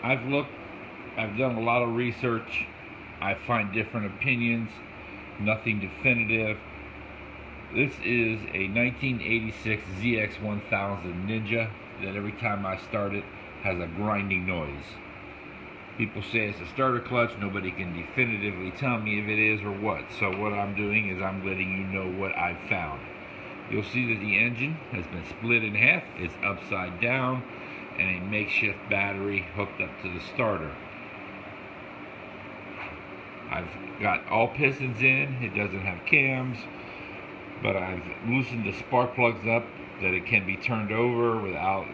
I've done a lot of research. I find different opinions, nothing definitive. This is a 1986 ZX1000 Ninja that every time I start it has a grinding noise. People say it's a starter clutch. Nobody can definitively tell me if it is or what. So what I'm doing is I'm letting you know what I've found. You'll see that the engine has been split in half. It's upside down and a makeshift battery hooked up to the starter. I've got all pistons in. It doesn't have cams, but I've loosened the spark plugs up that it can be turned over without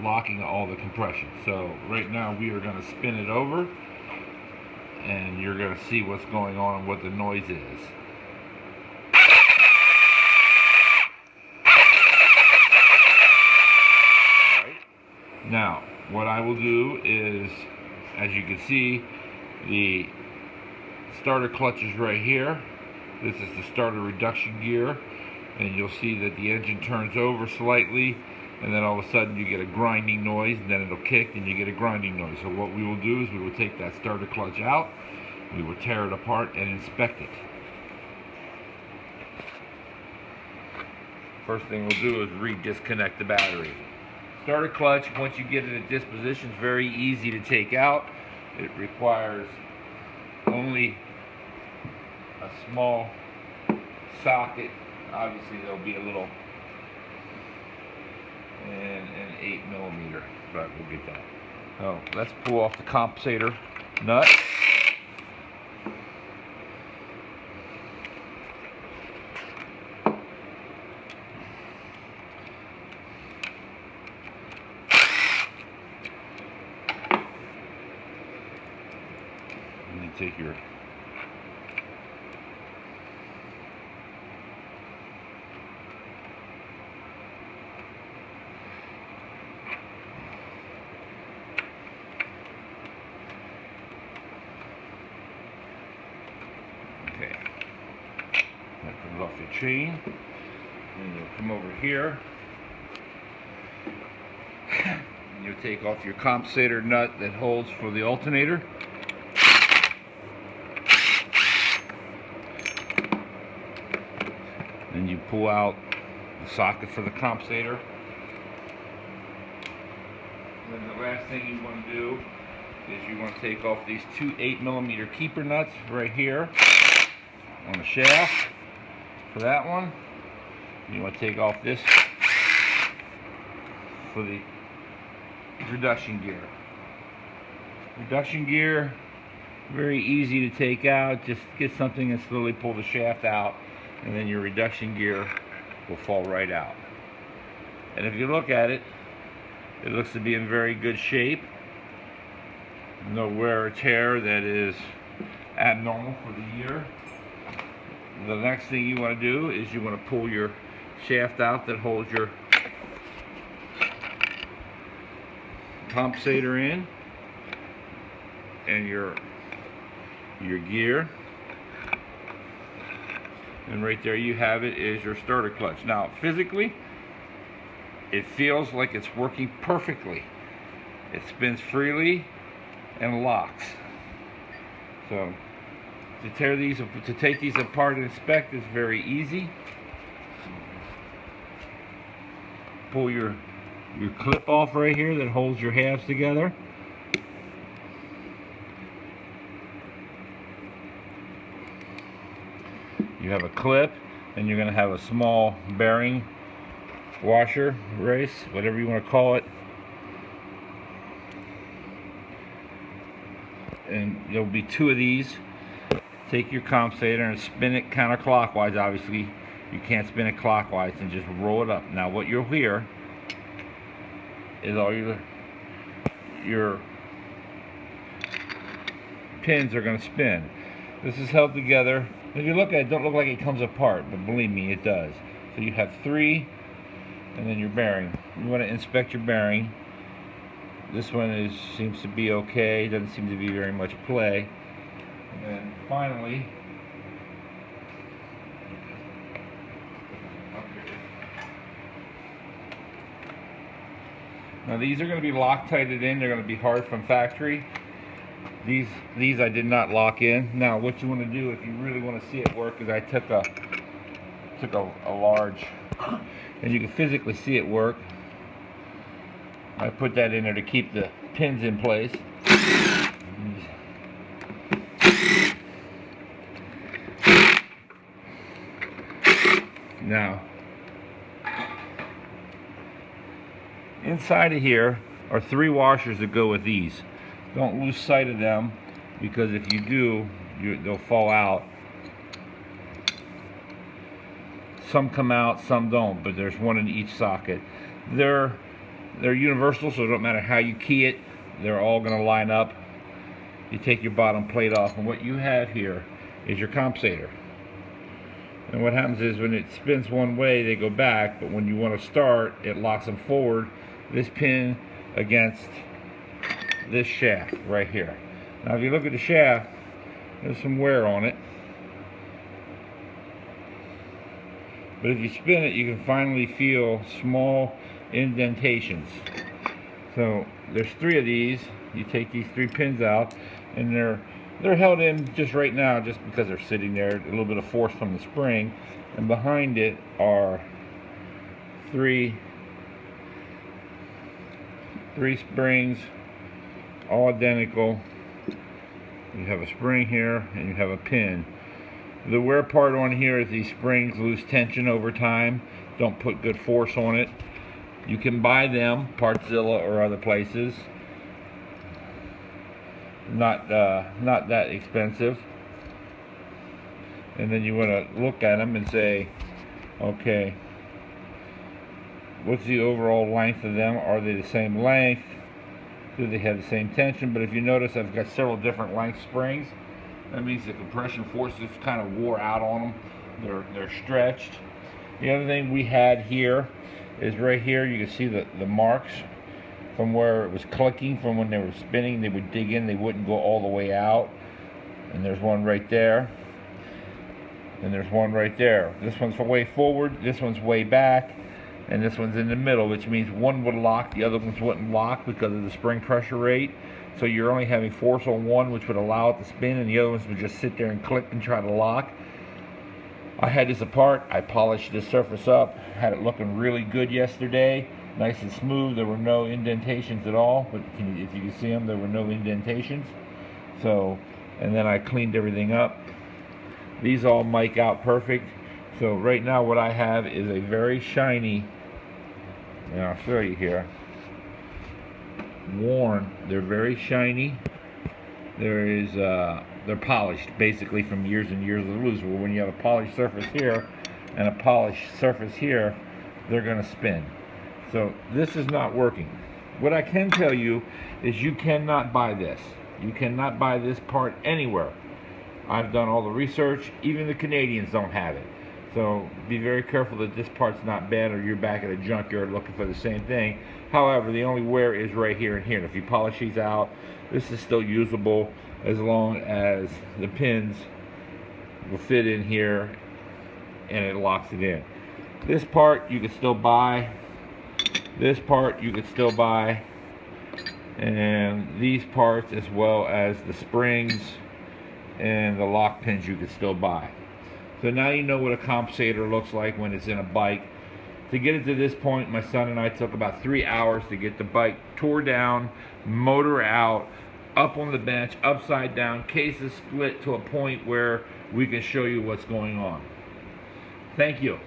locking all the compression. So right now we are going to spin it over and you're going to see what's going on and what the noise is. Alright. Now what I will do is, as you can see, the starter clutch is right here. This is the starter reduction gear, and you'll see that the engine turns over slightly, and then all of a sudden you get a grinding noise, and then it'll kick and you get a grinding noise. So what we will do is we will take that starter clutch out, we will tear it apart and inspect it. First thing we'll do is re-disconnect the battery. Starter clutch, once you get it at this position, is very easy to take out. It requires only a small socket. Obviously there'll be a little, and an 8mm, but we'll get that. So let's pull off the compensator nut. And you take your that comes off your chain, and you'll come over here and you'll take off your compensator nut that holds for the alternator. Then you pull out the socket for the compensator. And then the last thing you want to do is you want to take off these two 8mm keeper nuts right here on the shaft for that one. You want to take off this for the reduction gear. Reduction gear, very easy to take out. Just get something and slowly pull the shaft out, and then your reduction gear will fall right out. And if you look at it, it looks to be in very good shape. No wear or tear that is abnormal for the year. The next thing you want to do is you want to pull your shaft out that holds your compensator in and your gear, and right there you have it, is your starter clutch. Now physically it feels like it's working perfectly. It spins freely and locks. So to take these apart and inspect is very easy. Pull your clip off right here that holds your halves together. You have a clip, and you're going to have a small bearing washer, race, whatever you want to call it. And there'll be two of these. Take your compensator and spin it counterclockwise. Obviously you can't spin it clockwise, and just roll it up. Now what you'll hear is all your pins are going to spin. This is held together. If you look at it, don't look like it comes apart, but believe me, it does. So you have three, and then your bearing. You want to inspect your bearing. This one seems to be okay. Doesn't seem to be very much play. And then finally, Now these are going to be Loctited in. They're going to be hard from factory. These I did not lock in. Now what you want to do if you really want to see it work is I took a large, and you can physically see it work. I put that in there to keep the pins in place. Now, inside of here are 3 washers that go with these. Don't lose sight of them, because if you do, they'll fall out. Some come out, some don't, but there's one in each socket. They're universal, so it don't matter how you key it, they're all going to line up. You take your bottom plate off, and what you have here is your compensator. And what happens is when it spins one way, they go back, but when you want to start, it locks them forward. This pin against this shaft right here. Now if you look at the shaft, there's some wear on it. But if you spin it, you can finally feel small indentations. So there's 3 of these. You take these 3 pins out, and they're held in just right now just because they're sitting there, a little bit of force from the spring, and behind it are 3 springs, all identical. You have a spring here and you have a pin. The wear part on here is these springs lose tension over time. Don't put good force on it. You can buy them, Partzilla or other places. Not that expensive. And then you want to look at them and say, okay, what's the overall length of them? Are they the same length? Do they have the same tension? But if you notice, I've got several different length springs. That means the compression forces kind of wore out on them. They're stretched. The other thing we had here is right here. You can see the marks from where it was clicking from when they were spinning. They would dig in. They wouldn't go all the way out. And there's one right there. And there's one right there. This one's way forward. This one's way back. And this one's in the middle, which means one would lock, the other ones wouldn't lock because of the spring pressure rate. So you're only having force on one, which would allow it to spin, and the other ones would just sit there and click and try to lock. I had this apart. I polished this surface up, had it looking really good yesterday, nice and smooth. There were no indentations at all, but if you can see them, there were no indentations. So, and then I cleaned everything up. These all mic out perfect. So right now what I have is a very shiny, and I'll show you here, worn. They're very shiny. They're polished basically from years and years of use. Well, when you have a polished surface here and a polished surface here, they're going to spin. So this is not working. What I can tell you is you cannot buy this. You cannot buy this part anywhere. I've done all the research. Even the Canadians don't have it. So be very careful that this part's not bad or you're back at a junkyard looking for the same thing. However, the only wear is right here and here. And if you polish these out, this is still usable as long as the pins will fit in here and it locks it in. This part you can still buy. This part you can still buy. And these parts, as well as the springs and the lock pins, you can still buy. So now you know what a compensator looks like when it's in a bike. To get it to this point, my son and I took about 3 hours to get the bike tore down, motor out, up on the bench, upside down, cases split to a point where we can show you what's going on. Thank you.